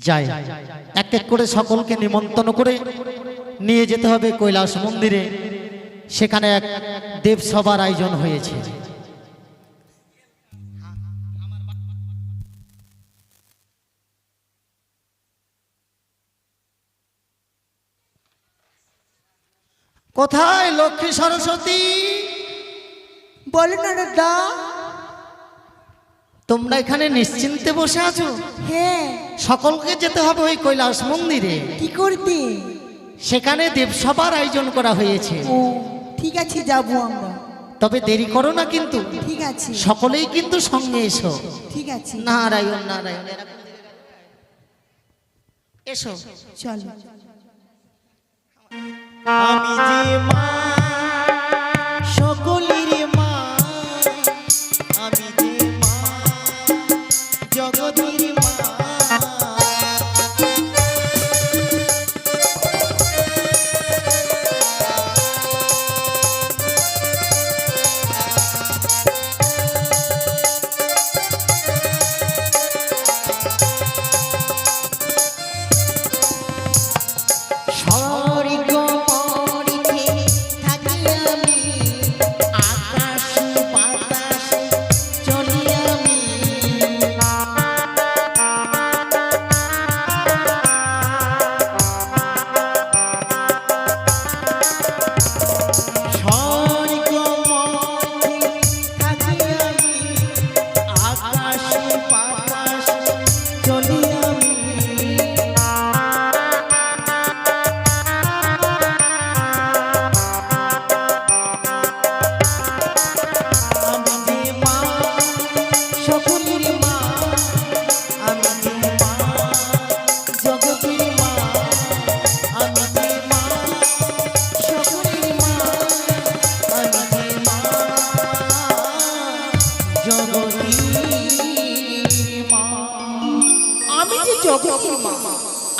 যায়। এক এক করে সকলকে নিমন্ত্রণ করে নিয়ে যেতে হবে কৈলাস মন্দিরে। সেখানে এক দেবসভার আয়োজন হয়েছে। কোথায় লক্ষ্মী সরস্বতী? বলো না দাদা। তোমরা এখানে নিশ্চিন্তে বসে আছো? হ্যাঁ। সকলকে যেতে হবে ওই কৈলাস মন্দিরে। কি করতে? সেখানে দেবসভার আয়োজন করা হয়েছে। ও ঠিক আছে, যাবো আমরা। তবে দেরি করো না কিন্তু। ঠিক আছে। সকলেই কিন্তু সঙ্গে এসো। ঠিক আছে। নারায়ণ নারায়ণ। এসো চলো। আমি যে মা সকলের মা, আমি যে মা জগতের মা।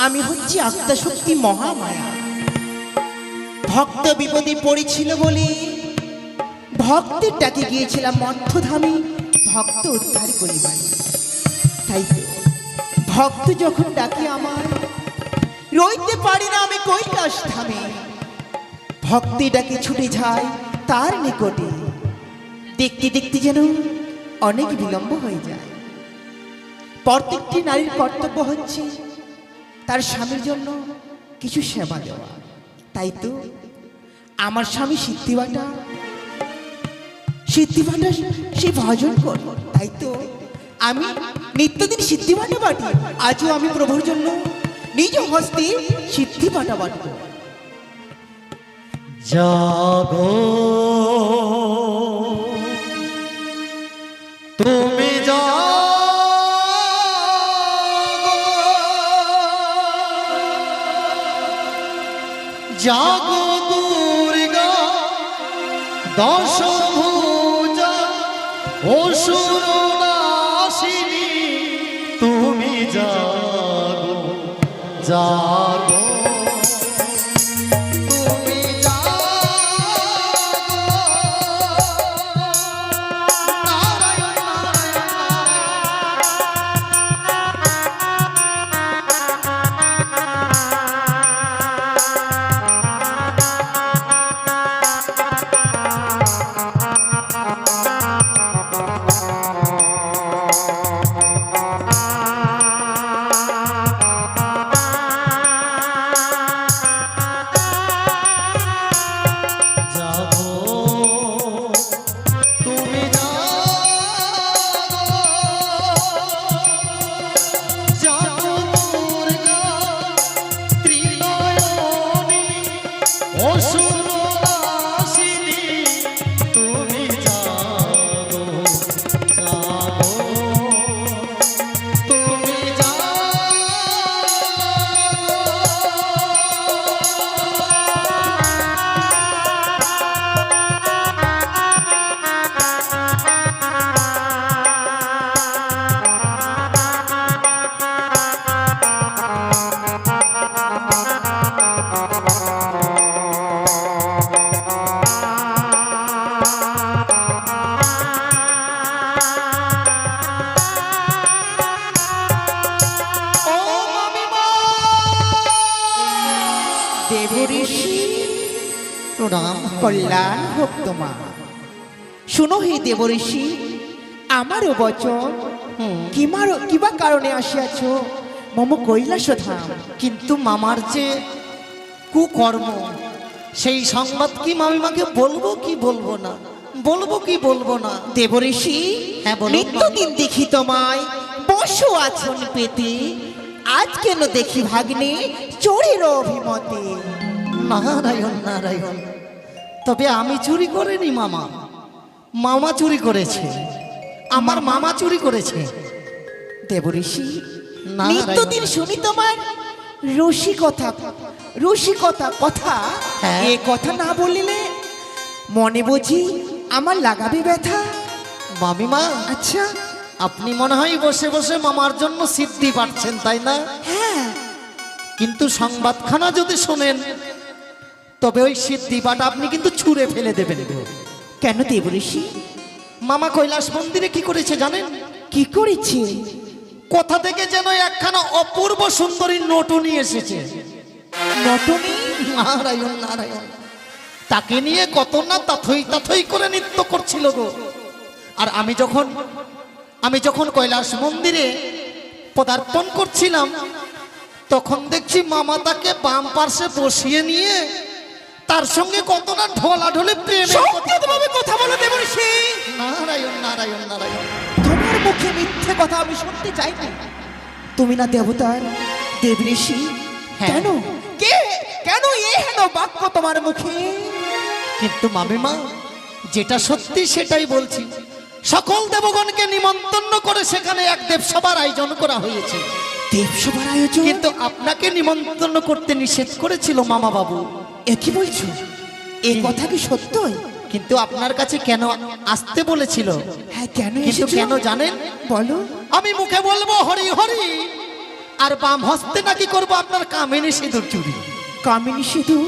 আমি হচ্ছি আত্মাশক্তি মহামায়া। ভক্ত বিপদে পড়েছিল বলে ভক্তের ডাকে গিয়েছিলাম মধ্যধামে ভক্ত উদ্ধার করিবার। তাই তো ভক্ত যখন ডাকে আমার রইতে পারি না আমি কৈলাস ধামে। ভক্তি ডাকে ছুটে যায় তার নিকটে। দেখতে দেখতে যেন অনেক বিলম্ব হয়ে যায়। প্রত্যেকটি নারীর কর্তব্য হচ্ছে তার স্বামীর জন্য কিছু সেবা দেওয়া। তাই তো আমার স্বামী সিদ্ধিবাটা সে ভজন করব। তাই তো আমি নিত্যদিন সিদ্ধিবাটা বাটি। আজও আমি প্রভুর জন্য নিজ হস্তে সিদ্ধিবাটা বাটব। জাগো তুমি জাগো, জাগো দুর্গা দশভুজা অসুর নাশিনী। তুমি জাগো জাগো। দেবঋষি প্রণাম। কল্যাণ হোক তোমার। শুনো হে দেবঋষি, আমারও বচন কিবা কারণে আসিয়াছ মম কৈলাসধাম। কিন্তু মামার যে কুকর্ম, সেই সংবাদ কি মামিমাকে বলবো কি বলবো না, বলবো কি বলবো না? দেবঋষি, হ্যাঁ, বলুন। নিত্যদিন দেখি তোমায় বসো আছন পেতে, আজ কেন দেখি ভাগ্নে চোরের অভিমতে। নারায়ণ নারায়ণ, তবে আমি চুরি করিনি মামা, মামা চুরি করেছে, আমার মামা চুরি করেছে। দেবঋষি, নারায়ণ। নিত্যদিন শুনি তোমার রসিকতা রসিকতা কথা। হ্যাঁ। এ কথা না বলিলে মনে বুঝি আমার লাগাবে ব্যথা। মামিমা, আচ্ছা, আপনি মনে হয় বসে বসে মামার জন্য সিদ্ধি পাচ্ছেন, তাই না? হ্যাঁ। কিন্তু সংবাদখানা যদি শোনেন, তবে ওই সিদ্ধি পাঠ আপনি কিন্তু ছুঁড়ে ফেলে দেবেন গো। কেন দেবঋষি? মামা কৈলাস মন্দিরে কি করেছে জানেন? কি করেছে? কোথা থেকে যেন একখানা অপূর্ব সুন্দরী নটুনি এসেছে। নটনি? নারায়ণ নারায়ণ, তাকে নিয়ে কত না তাথই তাথই করে নৃত্য করছিল গো। আর আমি যখন কৈলাস মন্দিরে পদার্পণ করছিলাম, তখন দেখছি মামা তাকে বাম পার্শ্বে বসিয়ে নিয়ে তার সঙ্গে কত না ঢোলাঢলি প্রেমে সত্যভাবে কথা বলো দেবঋষি। নারায়ণ নারায়ণ নারায়ণ। তোমার মুখে মিথ্যে কথা আমি শুনতে চাই না। তুমি না দেবতার দেবঋষি? হ্যাঁ। কেন কেন এ হেন বাক্য তোমার মুখে? কিন্তু মামিমা, যেটা সত্যি সেটাই বলছি। সকল দেবগণকে নিমন্ত্রণ করে সেখানে এক দেবসভার আয়োজন করা হয়েছে। দেবসভার আয়োজন? কিন্তু আপনাকে নিমন্ত্রণ করতে নিষেধ করেছিল মামা বাবু। এ কি বলছো? এই কথা কি সত্যই? কিন্তু আপনার কাছে কেন আসতে বলেছিল? হ্যাঁ, কেন কিন্তু এসেছো? কেন জানেন? বলো। আমি মুখে বলবো হরি হরি, আর বাম হস্তে নাকি করবো আপনার কামিনী সিঁদুর চুরি। কামিনী সিঁদুর?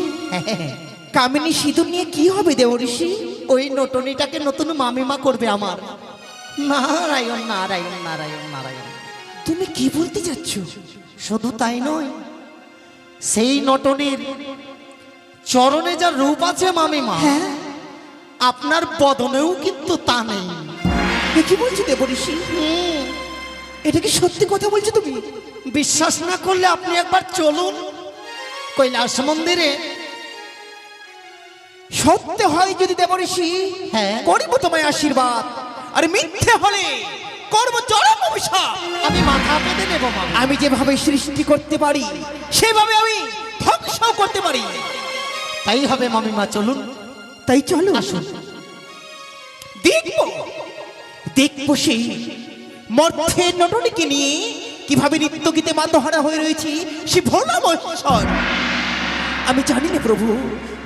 কামিনী সিঁদুর নিয়ে কি হবে দেবঋষি? ওই নটনিটাকে নতুন মামিমা করবে আমার। নারায়ণ নারায়ণ নারায়ণ নারায়ণ। তুমি কি বলতে চাচ্ছ? শুধু তাই নয়, সেই নটনির চরণে যা রূপ আছে মামিমা, হ্যাঁ। আপনার বদনেও কিন্তু তা নেই। এ কি বলছো দেবঋষি? এটা কি সত্যি কথা বলছো তুমি? বিশ্বাস না করলে আপনি একবার চলুন কৈলাস মন্দিরে। সত্য হয় যদি দেবঋষি, হ্যাঁ। করিব তোমায় আশীর্বাদ, আর মিথ্যে হলে করব চরম অভিশাপ। আমি মাথা পেতে নেব মামা। আমি যেভাবে সৃষ্টি করতে পারি সেভাবে আমি ধ্বংস করতে পারি। তাই হবে মামিমা, চলুন। তাই চলো, আসুন। দেখবো সেই মর্থের নটনিকে নিয়ে কিভাবে নৃত্য গীতে মাতহারা হয়ে রয়েছি সে ভোলা মহেশ্বর। আমি জানি না প্রভু,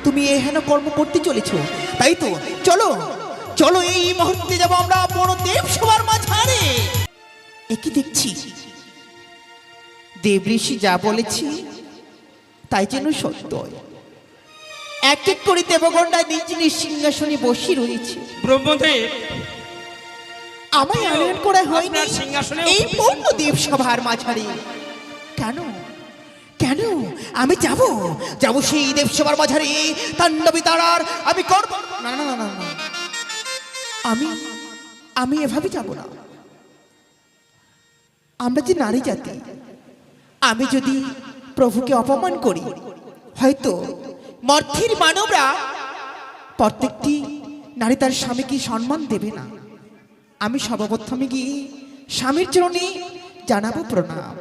তুমি এহেন কর্ম করতে চলেছ। তাই তো চলো চলো, এই মুহূর্তে যাবো আমরা বড় দেবসভার মাঝারে। একই দেখছি দেবঋষি যা বলেছি তাই যেন সত্য। এক এক করে দেবগণরা নিজ নিজ সিংহাসনে বসে রয়েছে। ব্রহ্মদেব, আমায় আনয়ন করা হয়নি আপনার সিংহাসনে এই পূর্ণ দেবসভার মাঝারে। কেন কেন আমি যাব সেই দেবসভার মাঝারে তাণ্ডবী তারার আমি করব না না না না না। আমি এভাবে যাব না। আমরা যে নারী জাতি, আমি যদি প্রভুকে অপমান করি, হয়তো মর্থের মানবরা প্রত্যেকটি নারী তার স্বামীকে সম্মান দেবে না। আমি সর্বপ্রথমে গিয়ে স্বামীর চরণে জানাবো প্রণাম।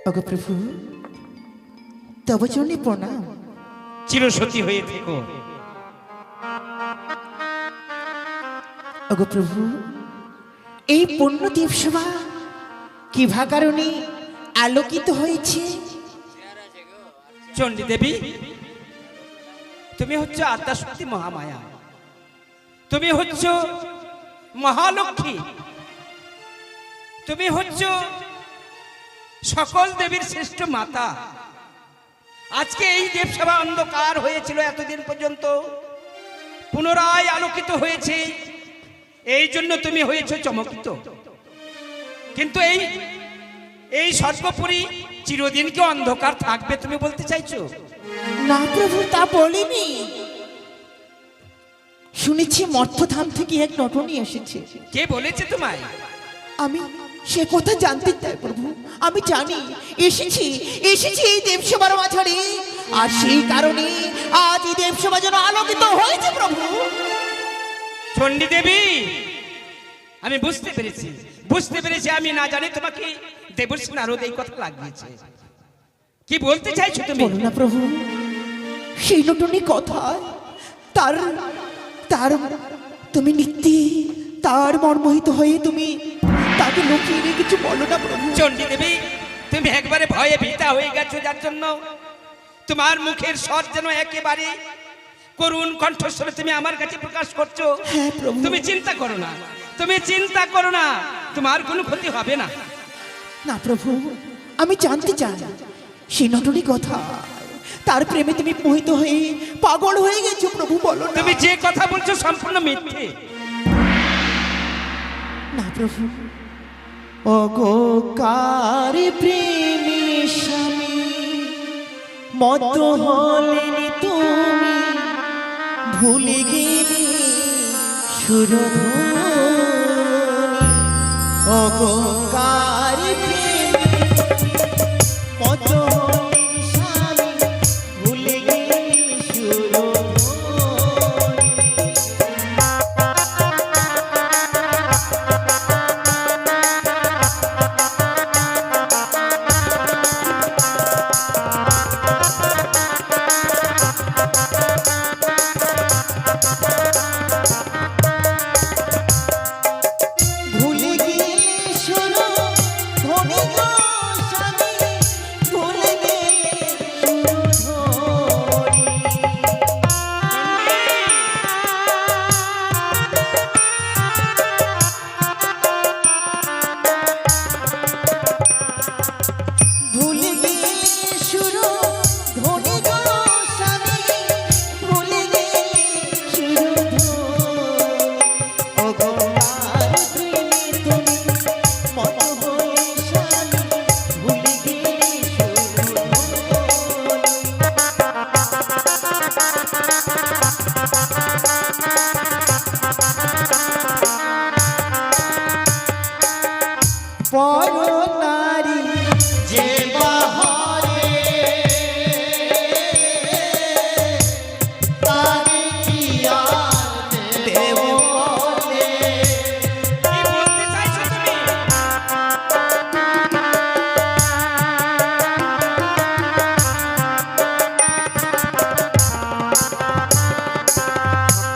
ওগো প্রভু, তব চরণে প্রণাম। চিরসতী হয়ে থেকো। ওগো প্রভু, এই পূর্ণ দেবসভা কিভা কারণে আলোকিত হয়েছে? চণ্ডী দেবী, তুমি হচ্ছ আদ্যাশক্তি মহামায়া, তুমি হচ্ছ মহালক্ষ্মী, তুমি হচ্ছ সকল দেবীর শ্রেষ্ঠ মাতা। আজকে এই দেবসভা অন্ধকার হয়েছিল এতদিন পর্যন্ত, পুনরায় আলোকিত হয়েছে। এই জন্য তুমি হয়েছ চমকিত। কিন্তু এই এই সর্বোপরি চিরদিন কি অন্ধকার থাকবে তুমি বলতে চাইছো? না প্রভু, তা বলিনি। শুনেছি মর্থধাম থেকে এক নটনী এসেছে। কে বলেছে তোমায়? আমি সে কথা জানতে চাই প্রভু। আমি জানি এসেছি এই দেবসভার মাঝারে, আর সেই কারণে আজ এই দেবসভা যেন আলোকিত হয়েছে প্রভু। চণ্ডী দেবী, আমি বুঝতে পেরেছি আমি না জানি তোমাকে দেবর্ষি নারদ এই কথা লাগিয়েছে। কি বলতে চাইছো তুমি? বলো না প্রভু, সেই নটনী কথা তার তার তুমি নিত্যি তার মর্মোহিত হয়ে তুমি তাকে লুকিয়ে রেখেছো। বলো না প্রভু। চণ্ডী দেবী, তুমি একবারে ভয়ে ভীতা হয়ে গেছো, যার জন্য তোমার মুখের স্বর যেন একেবারে করুণ কণ্ঠস্বরে তুমি আমার কাছে প্রকাশ করছো। হ্যাঁ প্রভু। তুমি চিন্তা করো না, তোমার কোনো ক্ষতি হবে না। না প্রভু, আমি জানতে চাই সেই নটনী কথা, তার প্রেমে তুমি মোহিত হয়ে পাগল হয়ে গেছো প্রভু। বলো না। তুমি যে কথা বলছো সম্পূর্ণ মিথ্যে। না প্রভু, ওগো কার প্রেমে স্বামী মত হলেনি তুমি, ভুলে গেলে সুরধুনী। ওগো কার প্রেমে মত হলেনি স্বামী, ভুলে গেলে সুরধুনী। ভুলে গেলে শোনো ধনী গো স্বামী, ভুলে গেলে সুরধুনী। ভুলে গেলে সুরধুনী গো স্বামী, ভুলে গেলে সুরধুনী। ওগো কার প্রেমে তুমি মত হলে স্বামী, ভুলে গেলে সুরধুনী। পর নারী যে বাহারে তারে কি আর দেব বলে। কি বলতে চাইছো তুমি?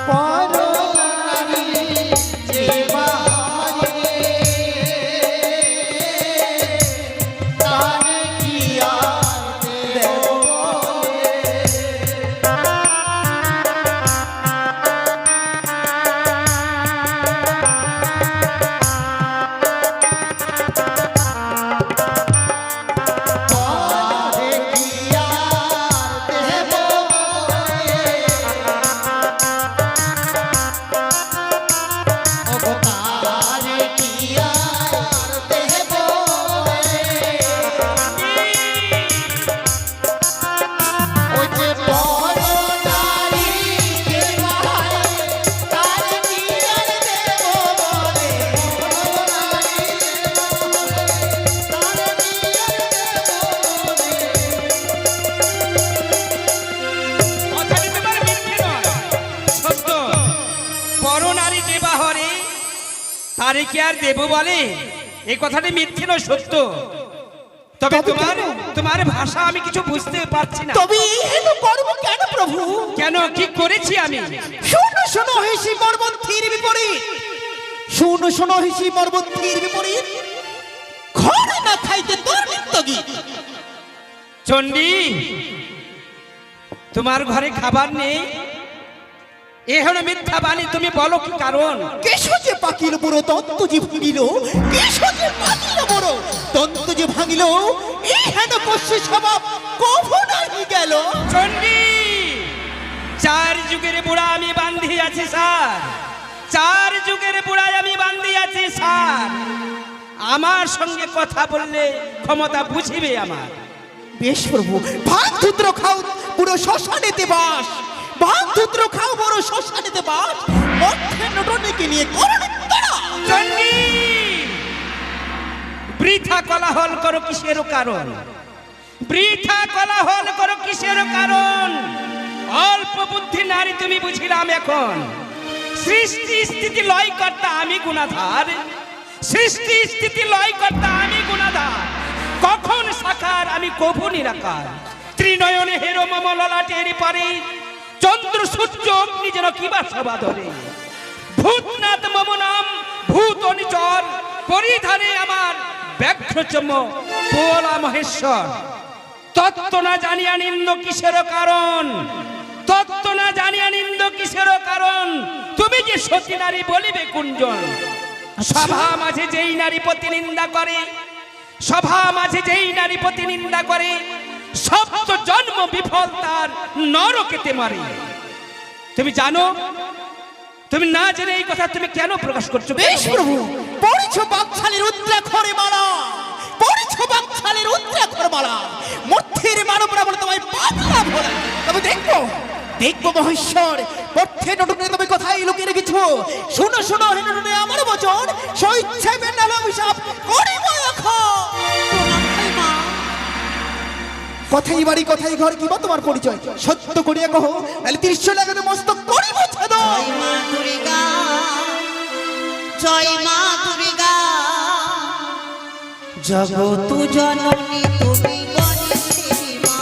পর নারী যে বাহারে তারে কি আর দেব বলে। তারে কি আর দেব বলে। ওগো তারে কি আর দেব বলে। ওই যে বড় নারী যে বাহারে তারে কি আর দেব বলে। বড় নারী তারে কি আর দেব বলে। কথাটি তোমার মিথ্যে নয়, সত্য। পরনারী দেবাহরে তারে কি আর দেব বলে, এই কথাটি মিথ্যে নয়, সত্য। তবে তবে তোমার ভাষা আমি কিছু বুঝতে পারছি না। তবে হেন কর্ম কেন প্রভু? কেন, কি করেছি আমি? শোনো শোনো হেসি মর্মন্থীর বিপরীত, শোনো শোনো হেসি মর্মন্থীর বিপরীত, ঘরে না খাইতে তোর নিত্য গীত। চণ্ডী, তোমার ঘরে খাবার নেই, এ হলো মিথ্যা বাণী। তুমি বলো কি কারণ? কেশো যে পাকিল বড় দন্ত যে ভাঙিল, কেশো যে পাকিল বড় দন্ত যে ভাঙিল, এই হেন পশ্চিম স্বভাব কভু নাহি গেল। চণ্ডী, 4 যুগের বুড়া আমি বান্ধি আছি স্যার, 4 যুগের বুড়ায় আমি বান্ধি আছি স্যার। আমার সঙ্গে কথা বললে ক্ষমতা বুঝিবে আমার। বেশ প্রভু, ভাত ধুত্র খাও পুরো শ্মশানেতে বাস, ভাত ধুত্র খাও পুরো শ্মশানেতে বাস, মধ্যে নটনিকে নিয়ে করো নিত্যরা। চণ্ডী, বৃথা কোলাহল করো কিসের কারণ? বৃথা কোলাহল করো কিসের কারণ? অল্প বুদ্ধি নারী তুমি বুঝিলাম এখন। সৃষ্টি স্থিতি লয় কর্তা আমি গুণাধার, সৃষ্টি স্থিতি লয় কর্তা আমি গুণাধার। কখন সাকার আমি কভু নিরাকার। ত্রিনয়নে হেরো মম ললাটের পারে, চন্দ্র সূর্য অগ্নি যেন কিবা সভা ধরে। ভূতনাথ মম নাম ভূত নিচর, পরিধানে আমার ব্যাঘ্রচম পোলা মহেশ্বর। তত্ত্ব না জানিয়া নিন্দ কিসের কারণ? তত্ত্ব না জানিয়া নিন্দ কিসের কারণ? তুমি যে সতী নারী বলিবে কুঞ্জন। সভা মাঝে যেই নারী প্রতি নিন্দা করে, সভা মাঝে যেই নারী প্রতি নিন্দা করে, সপ্ত জন্ম বিফল তার নরকেতে মারে। তুমি জানো? তুমি না জেনে এই কথা তুমি কেন প্রকাশ করছো? বেশ প্রভু, পড়েছ বাকছালের উদ্রাক্ষরে মালা, পড়েছ বাকছালের উদ্রাক্ষর মালা, মধ্যের মানবরা বলে তোমায় পাগলা বলে। তবে দেখবো দেখবো মহেশ্বর, পথ্যে নটনে তুমি কোথায় লুকিয়ে রেখেছো? শোনো শোনো হে নটনে আমার বচন, স্বইচ্ছায় বেনাল অভিশাপ করিব এখন। কথাই বাড়ি কথাই ঘর, কিবা তোমার পরিচয় সত্য করিয়া কহ, তাহলে ৩০ লাগাতে মস্তক করিব ছেদ। জয় মা দুর্গা, জয় মা দুর্গা, জগত জননী তুমি গণেশের মা।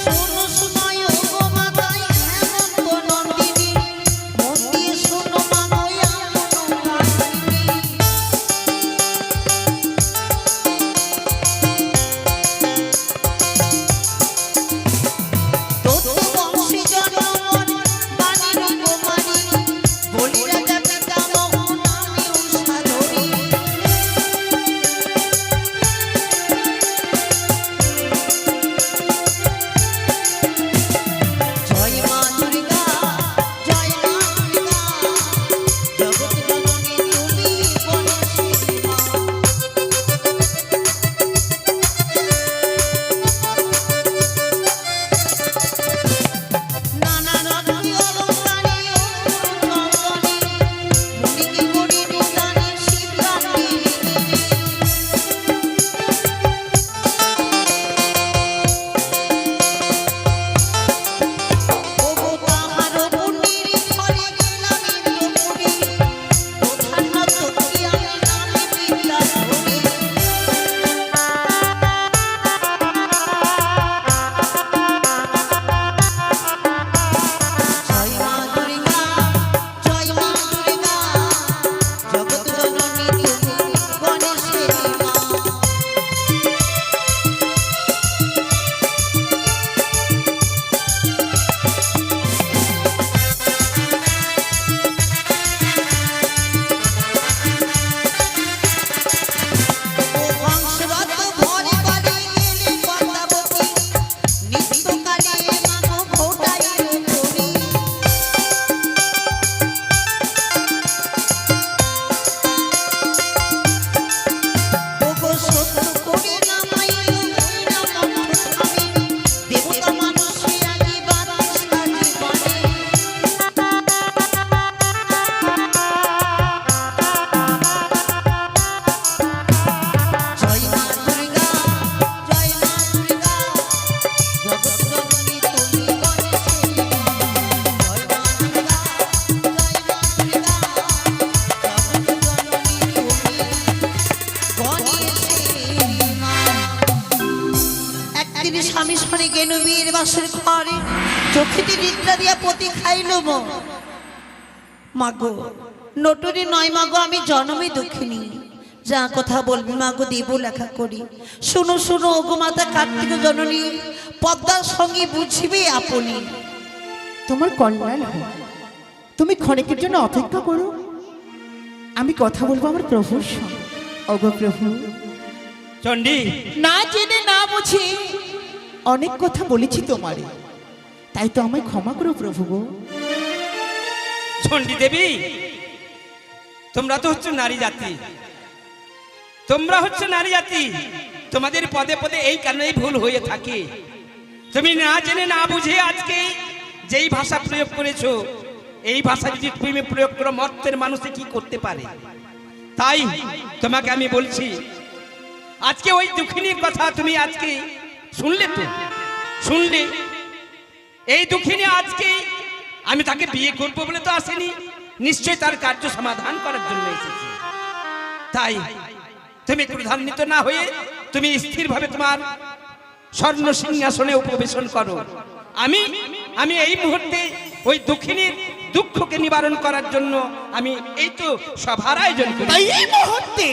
শোনো শোনায় গো মাতায় হেমন্ত নন্দিনী, মন দিয়ে শোনো মা গো এমন কাহিনী। দত্ত বংশী জনমন বাণী রূপমানি, বলি রাজা পিতামহ নামে উষাধরি। জয় মা দুর্গা, জয় মা দুর্গা, জগৎ জননী তুমি গণেশের মা। নানা রত্নি অলঙ্কারে অপূর্ব চন্দনে, মুনিকে করি নিদানে শিবরাত্রি দিনে। ওগো তাহার পুণ্যের ফলে গেলাম ইন্দ্রপুরী, প্রধান্য সত্যি আমি নামে বিদ্যা ধরি। জয় মা দুর্গা, জয় মা দুর্গা, জগৎ জননী তুমি গণেশের মা। ও হংসরথ ভরে বাড়ি গেলে পদ্মাবতী, নিত্যকালে মাগো ঘটাইল করি। ওগো সত্য করে নামাইল ময়না মন্থ স্বামী, দেবতা মানুষে আগে বাতাস কাজে বনে। জয় মা দুর্গা, জয় মা দুর্গা, জগৎ জননী তুমি গণেশের মা। জয় মা দুর্গা, জয় মা দুর্গা, জগৎ জননী তুমি গণেশের মা। একদিন স্বামী সরে গেল বীর বাসের ঘরে, চোখেতে নিদ্রা দিয়া পতি খাইল মো। মাগো নটুরি নয় মাগো, আমি জনমে দুঃখিনী, যা কথা বলবি মাগো দেব লেখা করি। শুনো শুনো ওগো মাতা কার্তিক জননী, পদ্মার সঙ্গে বুঝিবে আপনি। তোমার কল্যাণ হোক, তুমি ক্ষণিকের জন্য অপেক্ষা করো, আমি কথা বলবো আমার প্রভুর সঙ্গে। ওগো প্রভু, চণ্ডী, না জেনে না বুঝে অনেক কথা বলেছি তোমারে, তাই তো আমায় ক্ষমা করো প্রভু গো। চণ্ডী দেবী, তোমরা তো হচ্ছে নারী জাতি, তোমরা হচ্ছে নারী জাতি, তোমাদের পদে পদে এই কারণেই ভুল হয়ে থাকে। তুমি না জেনে না বুঝে আজকে যেই ভাষা প্রয়োগ করেছো, এই ভাষা যদি তুমি প্রয়োগ করো মর্তের মানুষে কি করতে পারে। তাই তোমাকে আমি বলছি, আজকে ওই দুঃখিনীর কথা তুমি আজকে শুনলে তো, শুনলে এই দুঃখিনী আজকে আমি তাকে বিয়ে করবো বলে তো আসেনি, নিশ্চয় তার কার্য সমাধান করার জন্য এসেছি। তাই তুমি ক্রোধান্বিত না হয়ে তুমি স্থিরভাবে তোমার স্বর্ণ সিংহাসনে উপবেশন করো। আমি এই মুহূর্তে ওই দুঃখিনীর দুঃখকে নিবারণ করার জন্য আমি এই তো সভার আয়োজন করি। তাই এই মুহূর্তে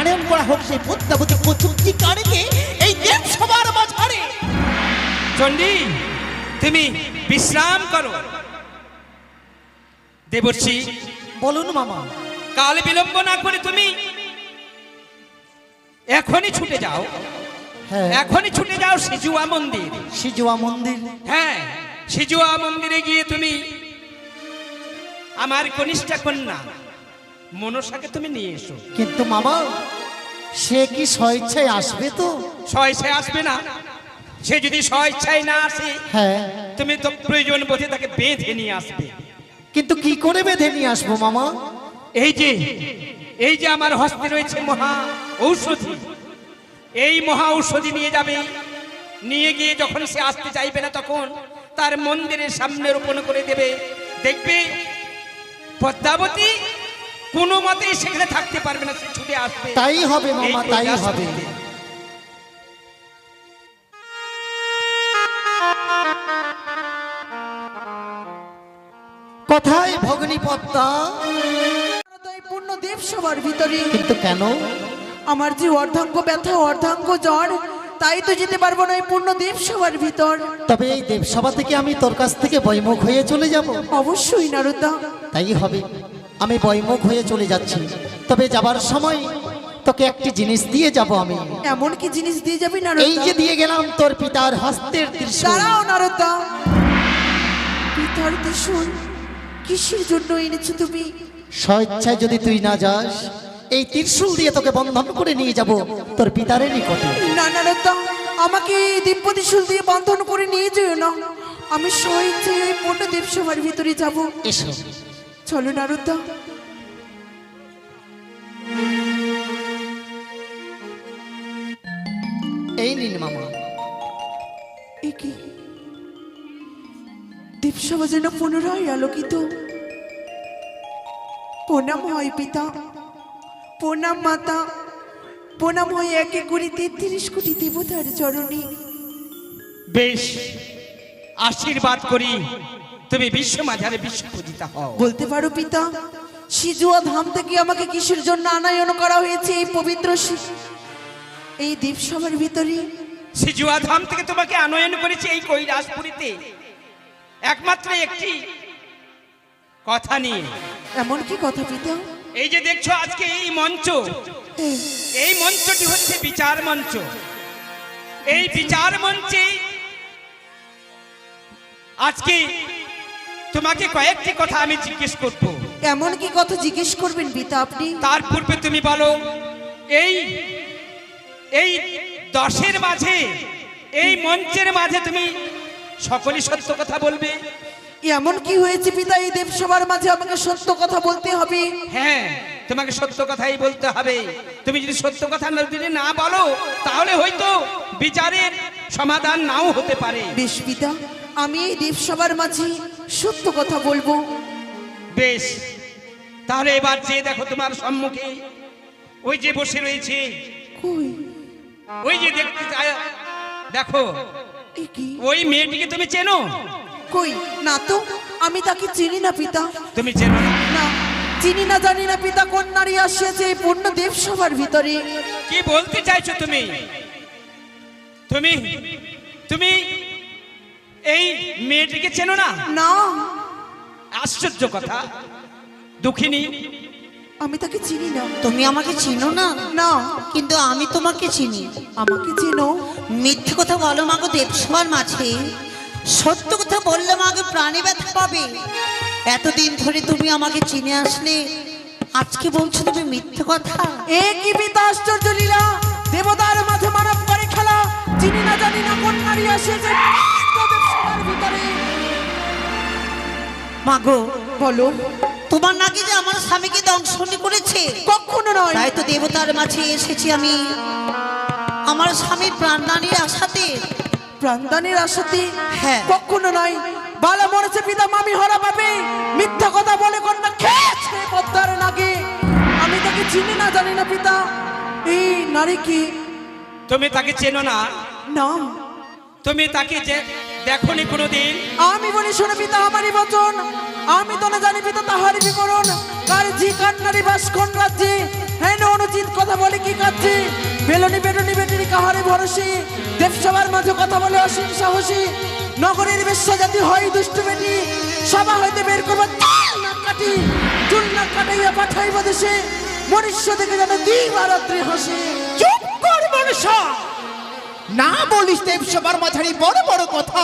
আনয়ন করা হোক সেই পদ্মাবতী কচুক্তি কারণে এই দেব সবার মাঝারে। চণ্ডী, তুমি বিশ্রাম করো। দেবর্ষি, বলুন মামা। কাল বিলম্ব না করে তুমি এখনই ছুটে যাও, হ্যাঁ, এখনই ছুটে যাও সিজুয়া মন্দির। সিজুয়া মন্দির? হ্যাঁ, সিজুয়া মন্দিরে গিয়ে তুমি আমার কনিষ্ঠা কন্যা মনসাকে তুমি নিয়ে এসো। কিন্তু মামা, সে কি স্বেচ্ছায় আসবে তো? স্বেচ্ছায় আসবে না। সে যদি স্বেচ্ছায় না আসে, হ্যাঁ, তুমি তো প্রয়োজন বোধে তাকে বেঁধে নিয়ে আসবে। কিন্তু কি করে বেঁধে নিয়ে আসবো মামা? এই যে আমার হস্তে রয়েছে মহা ঔষধি, এই মহা ঔষধি নিয়ে যাবে। নিয়ে গিয়ে যখন সে আসতে চাইবে না, তখন তার মন্দিরের সামনে রোপণ করে দেবে। দেখবে পদ্মাবতী কোনো মতেই সেখানে থাকতে পারবে না, সে ছুটে আসবে। তাই হবে মামা, এই তাই কৈলাস হবে। হইতে। কোথায় ভগ্নী পদ্মা? পূর্ণ দেব সবার ভিতরে। কিন্তু কেন? আমার যে অর্ধাঙ্গ ব্যথা, অর্ধাঙ্গ জ্বর, তাই তো যেতে পারবো না এই পূর্ণ দেব সবার ভিতর। তবে এই দেবসভা থেকে আমি তোর কাছ থেকে বৈমুখ হয়ে চলে যাব? অবশ্যই নারদা। তাই হবে, আমি বৈমুখ হয়ে চলে যাচ্ছি। তবে যাবার সময় তোকে একটি জিনিস দিয়ে যাব আমি। এমন কি জিনিস দিয়ে যাবি এই নারদা? যে দিয়ে গেলাম তোর পিতার হস্তের ত্রিশূল। দাঁড়াও নারদা। পিতার ত্রিশূল কিসের জন্য এনেছো তুমি? স্বেচ্ছায় যদি তুই না যাস, এই ত্রিশূল দিয়ে তোকে বন্ধন করে নিয়ে যাব তোর পিতারের নিকটে। না নারদা, আমাকে এই দিব্য ত্রিশূল দিয়ে বন্ধন করে নিয়ে যেও না। আমি স্বেচ্ছায় এই পূর্ণ দেব সবার ভিতরে যাব। এসো। চলো নারদা। এই নিন মামা। এ কি? দেবসভা যেন পুনরায় আলোকিত। প্রণাম হয় পিতা, প্রণাম মাতা, প্রণাম হয় 1 কোটি 33 কোটি দেবতার চরণে। বেশ, আশীর্বাদ করি তুমি বিশ্ব মাঝারে বিশ্ব পূজিতা হও। বলতে পারো পিতা, সিজুয়া ধাম থেকে আমাকে কিসের জন্য আনায়ন করা হয়েছে এই পবিত্র এই দেবসভার ভিতরে? সিজুয়া ধাম থেকে তোমাকে আনয়ন করেছে এই কৈলাসপুরীতে একমাত্র একটি কথা নিয়ে। এমন কি কথা পিতা? এই যে দেখছো আজকে এই মঞ্চ, এই মঞ্চটি হচ্ছে বিচার মঞ্চ। এই বিচার মঞ্চে আজকে তোমাকে কয়েকটি কথা আমি জিজ্ঞেস করব। এমন কি কথা জিজ্ঞেস করবেন পিতা আপনি? তার পূর্বে তুমি বলো, এই এই দশের মাঝে, এই মঞ্চের মাঝে তুমি সকলই সত্য কথা বলবে? এমন কি হয়েছে পিতা এই দেবসভার মাঝে আমাকে সত্য কথা বলতে হবে? হ্যাঁ, তোমাকে সত্য কথাই বলতে হবে। তুমি যদি সত্য কথা না বলো, তাহলে হয়তো বিচারের সমাধান নাও হতে পারে। বেশ পিতা, আমি এই দেবসভার মাঝে সত্য কথা বলবো। বেশ, তাহলে এবার যে দেখো তোমার সম্মুখে ওই যে বসে রয়েছে, কই? ওই যে দেখতে দেখো, এ কি? ওই মেয়েটিকে তুমি চেনো? কই না তো, আমি তাকে চিনি না পিতা। তুমি চেনো না? না, চিনি না, জানি না পিতা কোন নারী আসিয়াছে এই পূর্ণ দেবসভার ভিতরে। কি বলতে চাইছো তুমি? তুমি তুমি এই মেয়েটিকে চেনো না? না। আশ্চর্য কথা দুঃখিনী, আমি তাকে চিনি না। তুমি আমাকে চিনো না? না। কিন্তু আমি তোমাকে চিনি। আমাকে চিনো? মিথ্যে কথা বলো মাগো দেবসভার মাঝে, সত্য কথা বললে মাগো প্রাণে ব্যথা পাবে। এতদিন ধরে তুমি আমাকে চিনে আসলে, আজকে বলছো তুমি মিথ্যে কথা। এ কি পিতা আশ্চর্য লীলা! দেবতার মাঝে মানব করে খেলা। চিনি না জানি না কোন নারী আসেছে তোদের সবার ভিতরে। মাগো বলো। তোমার নাকি যে আমার স্বামীকে দংশন করেছে? কখনো নয়। তাই তো দেবতার মাঝে এসেছি আমি আমার স্বামীর প্রাণদানের আশাতে। প্রাণদানের আশাতে? হ্যাঁ। কখনো নয়। বালা মরেছে পিতা মামি হরা পাবে। মিথ্যা কথা বলে কন্যা খেয়েছে পদ্মার নাগে। আমি তাকে চিনি না জানি না পিতা। এই নারী কি? তুমি তাকে চেনো না? না। তুমি তাকে যে দেখোনি কোনোদিন? আমি বলি শোনো পিতা আমারই বচন। আমি তো না জানি পিতা তাহারই বিবরণ। কার জি কান্নারি বাস কোন রাজ্যে? হ্যাঁ অনুচিত কথা বলে কি কাজে? বেলনি বেলনি বেটির কাহারে ভরসে। দেবসভার মাঝে কথা বলে অসীম সাহসী। নগরের বেশ্যা জাতি হয় দুষ্ট বেটি। সভা হইতে বের করবো চুল না কাটি। চুল না কাটাইয়া পাঠাইব দেশে। মনুষ্য দেখে যেন দিবারাত্রি হাসে। চুপ কর মনুষ্য! না বলিস দেবসভার মাঝারি বড় বড় কথা।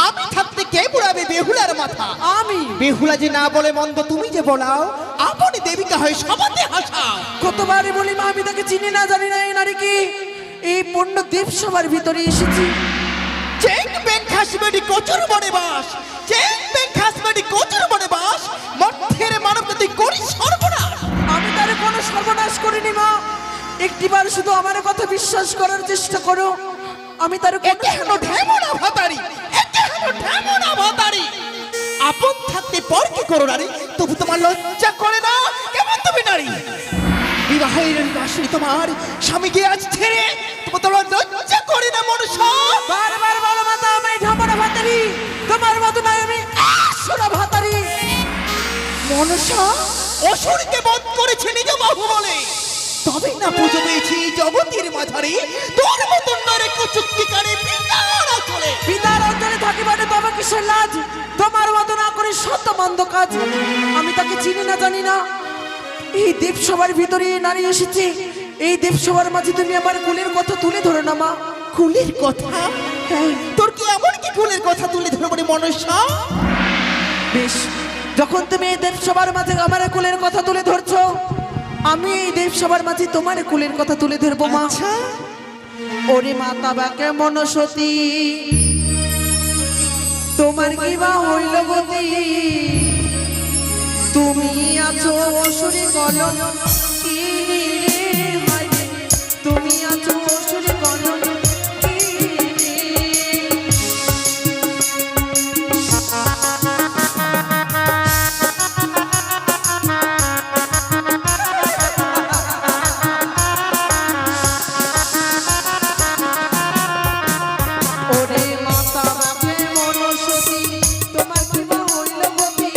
আমি থাকতে কে বুড়াবে বেহুলার মাথা? আমি বেহুলা যে না বলে মন্দ তুমি যে বলাও, আপনি দেবিকা হয় সবাতে হাসাও। কতবারই বলি মা আমি তাকে চিনি না জানি না এই নারী কি। এই পূর্ণ দেবসভার ভিতরে এসেছি। চেং বেং খাসমেডি কচুর বনে বাস। চেং বেং খাসমেডি কচুর বনে বাস। মর্থের মানবকে তুই করিস সর্বনাশ। আমি তার কোনো সর্বনাশ করিনি মা। একটিবার শুধু আমার কথা বিশ্বাস করার চেষ্টা করো। আমি তার একে হলো ঢেমনা ভাতারি। একে হলো ঢেমনা ভাতারি। আপন থাকতে পর কি করো নারী? তবু তোমার লজ্জা করে না? কেমন তুমি নারী? বিবাহের বাসী তোমার স্বামীকে আজ ছেড়ে তোমার লজ্জা করে না মনুষ্য? বারবার বলো মাতা আমি ঢামনা ভাতারি। তোমার মতো নয় আমি আসুরা ভাতারি। মনুষ্য অসুরকে বধ করেছে নিজ বাহু বলে, তবে না পুজো পেয়েছি জগতের মাঝারে। তোর মতন নারে কুচুক্তি কারে পিতার চলে। পিতার অন্তরে থাকিবারে তবে কিসের লাজ? তোমার মতো না করে শত মন্দ কাজ। আমি তাকে চিনি না জানি না। এই দেবসভার ভিতরে এই নারী এসেছে। এই দেবসভার মাঝে তুমি আমার কুলের কথা তুলে ধরো না মা। কুলের কথা? হ্যাঁ। তোর কি এমন কি কুলের কথা তুলে ধরবো রে মনুষ্য? বেশ, যখন তুমি এই দেবসভার মাঝে আমার কুলের কথা তুলে ধরছো, আমি এই দেবসভার মাঝে তোমার কুলের কথা তুলে ধরবো মা। আচ্ছা। ওরে মাতা বা কেমন সতী, তোমার কি বা হইল গতি? তুমি আছো অসুরে কলম কি রে হায় রে। তুমি আছো অসুরে কলম কি রে। ওরে মাতা বাপে মনসতী, তোমার কি বা হইল গতি?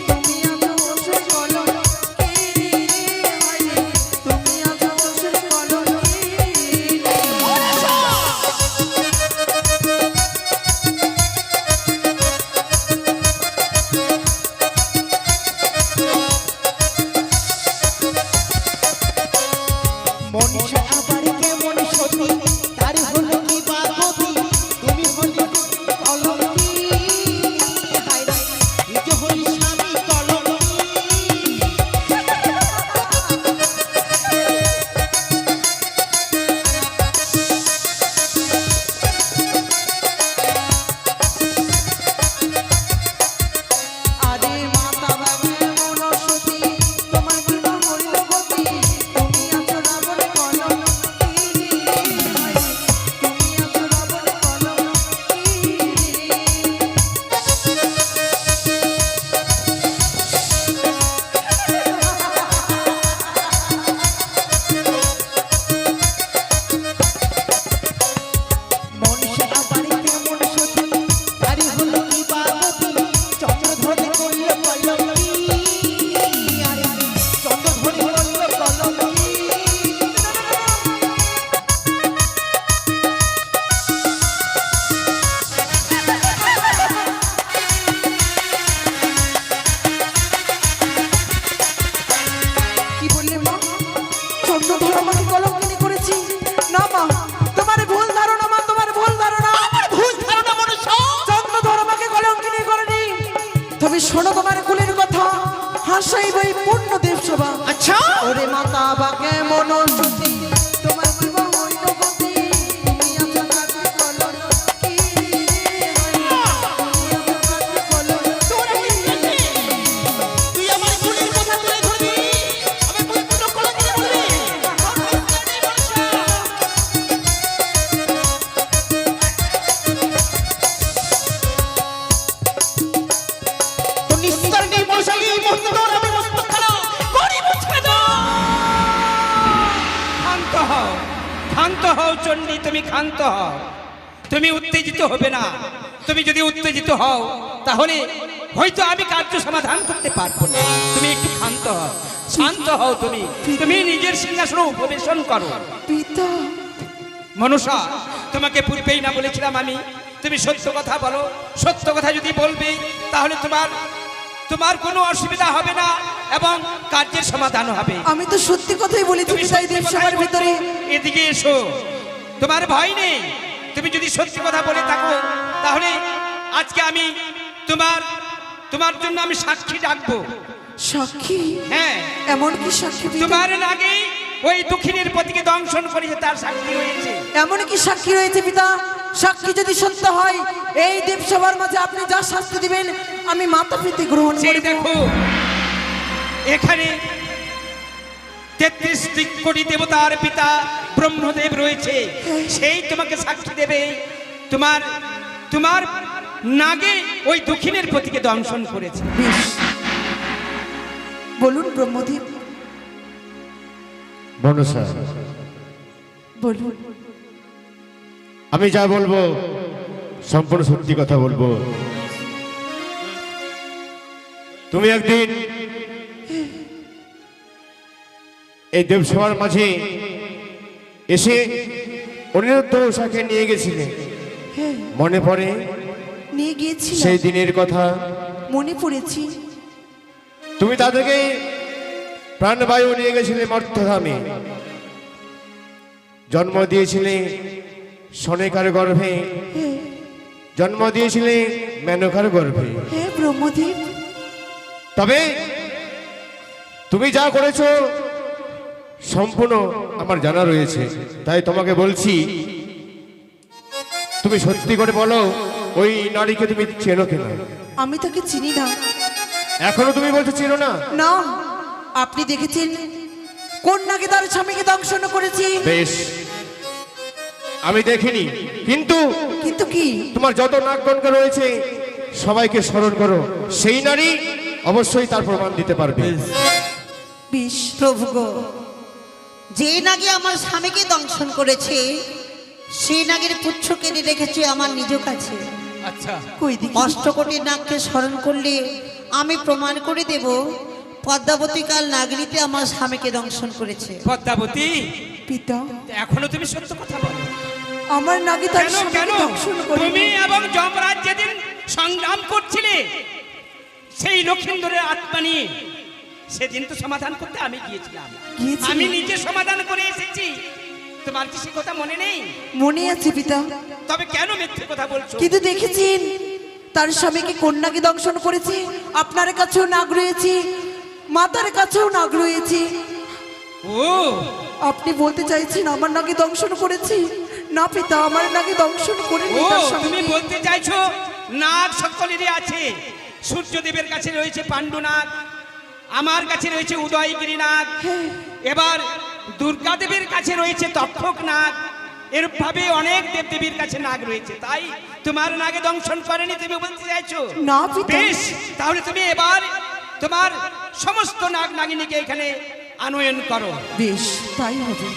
তুমি আছো অসুর কলম কি রে হায় রে। তুমি ভাষাই বই পূর্ণ দেব সভা। আচ্ছা ওরে মাতা বা কেমন সতী, তোমার বিবাহ হইল গতি, তুমি আছো কাকে কলন কি, তুমি আছো কাকে কলন কি। তুই আমার গুণের কথা তুলে ধরবি, আমি বই পূর্ণ করে দিতে বলবি। তো নিস্তার নেই মশাই, মস্তর আমি মস্তক খানা করি মুছবে না। ক্ষান্ত হও চণ্ডী, তুমি ক্ষান্ত হও। তুমি উত্তেজিত হবে না। তুমি যদি উত্তেজিত হও তাহলে হয়তো আমি কার্য সমাধান করতে পারবো না। তুমি একটু ক্ষান্ত হও, শান্ত হও। তুমি তুমি নিজের সিংহাসনে উপবেশন করো। পিতা, মনসা, তোমাকে পূর্বেই না বলেছিলাম আমি, তুমি সত্য কথা বলো। সত্য কথা যদি বলবে তাহলে তোমার কোনো অসুবিধা হবে না এবং কার্যের সমাধান হবে। আমি তো সত্যি কথাই বলেছি তুমি পিতা, এই সত্যি দেব কথাই সভার বলছো। ভিতরে। এদিকে এসো, তোমার ভয় নেই। তুমি যদি সত্যি কথা বলে থাকো তাহলে আজকে আমি তোমার জন্য আমি সাক্ষী ডাকবো। সাক্ষী? হ্যাঁ, এমন কি সাক্ষী পিতা? তোমার নাগে ওই দক্ষিণের পতিকে দংশন করেছে তার সাক্ষী রয়েছে। এমন কি সাক্ষী রয়েছে পিতা? সাক্ষী যদি সত্য হয়, এই দেবসভার মাঝে আপনি যা শাস্তি দিবেন আমি মাথা পেতে গ্রহণ সেই করব। দেখো, এখানে 33 কোটি দেবতার পিতা ব্রহ্মদেব রয়েছে, সেই তোমাকে সাক্ষী দেবে। তোমার নাগে ওই দক্ষিণের পতিকে দংশন করেছে। বেশ, বলুন ব্রহ্মদেব, মনসা, বলুন। আমি যা বলবো সম্পূর্ণ সত্যি কথা বলবো। তুমি একদিন এই দেবসভার মাঝে এসে অনিরুদ্ধ উষাকে নিয়ে গেছিলে, হ্যাঁ, মনে পড়ে নিয়ে গিয়েছি, সেই দিনের কথা? মনে পড়েছি। তুমি তাদেরকে প্রাণবায়ু নিয়ে গেছিলে মর্তধামে, জন্ম দিয়েছিলে সনেকার গর্ভে, হ্যাঁ, জন্ম দিয়েছিলে মেনকার গর্ভে। হ্যাঁ ব্রহ্মদেব, তবে তুমি যা করেছো সম্পূর্ণ আমার জানা রয়েছে, তাই তোমাকে বলছি তুমি সত্যি করে বলো, ওই নারীকে তুমি চেনো কিনা? আমি তাকে চিনি না। এখনো তুমি বলছো চিনো না? না, আপনি দেখেছেন কোন নাকি তার স্বামীকে দংশন করেছি? বেশ, আমি দেখিনি, কিন্তু কিন্তু কি? তোমার যত নাকগণকে রয়েছে সবাইকে স্মরণ করো, সেই নারী অবশ্যই তার প্রমাণ দিতে পারবে। বেশ, প্রভু গো, যে নাগে আমার স্বামীকে দংশন করেছে সেই নাগের পুচ্ছ কেটে রেখেছে আমার নিজ কাছে। আচ্ছা, কই দেখি। অষ্টকোটি নাগকে স্মরণ করলে আমি প্রমাণ করে দেব পদ্মাবতী কাল নাগরীতে আমার স্বামীকে দংশন করেছে। পদ্মাবতী, পিতা, এখনো তুমি সত্য কথা বলো। আমার নাকি তার কেন স্বামীকে কেন দংশন করে। তুমি এবং যমরাজ যেদিন সংগ্রাম করছিলে সেই লক্ষিন্দরের আত্মা নিয়ে, সেদিন তো সমাধান করতে আমি গিয়েছিলাম। গিয়েছিলে? আমি নিজে সমাধান করে এসেছি। তোমার কি সে কথা মনে নেই? মনে আছে পিতা, তবে কেন মিথ্যে কথা বলছো? কিন্তু দেখেছেন তার স্বামীকে কন্যাকে দংশন করেছি। আপনার কাছেও নাগ রয়েছে, মাতার কাছেও নাগ রয়েছে। ও, আপনি বলতে চাইছেন আমার নাকি দংশন করেছি? না পিতা, আমার নাকি দংশন করেনি ও, তার তুমি স্বামীকে। বলতে চাইছো নাগ সকলেরই আছে। সূর্যদেবের কাছে রয়েছে পাণ্ডু নাগ, আমার কাছে রয়েছে উদয়গিরি নাগ, এবার দুর্গা দেবীর কাছে রয়েছে তক্ষক নাগ, এরূপ ভাবে অনেক দেবদেবীর কাছে নাগ রয়েছে। তাই তোমার নাগে দংশন করেনি তুমি বলতে চাইছো? না পিতা। বেশ, তাহলে তুমি এবার তোমার সমস্ত নাগ নাগিনীকে এখানে আনয়ন করো। বেশ, তাই হবে।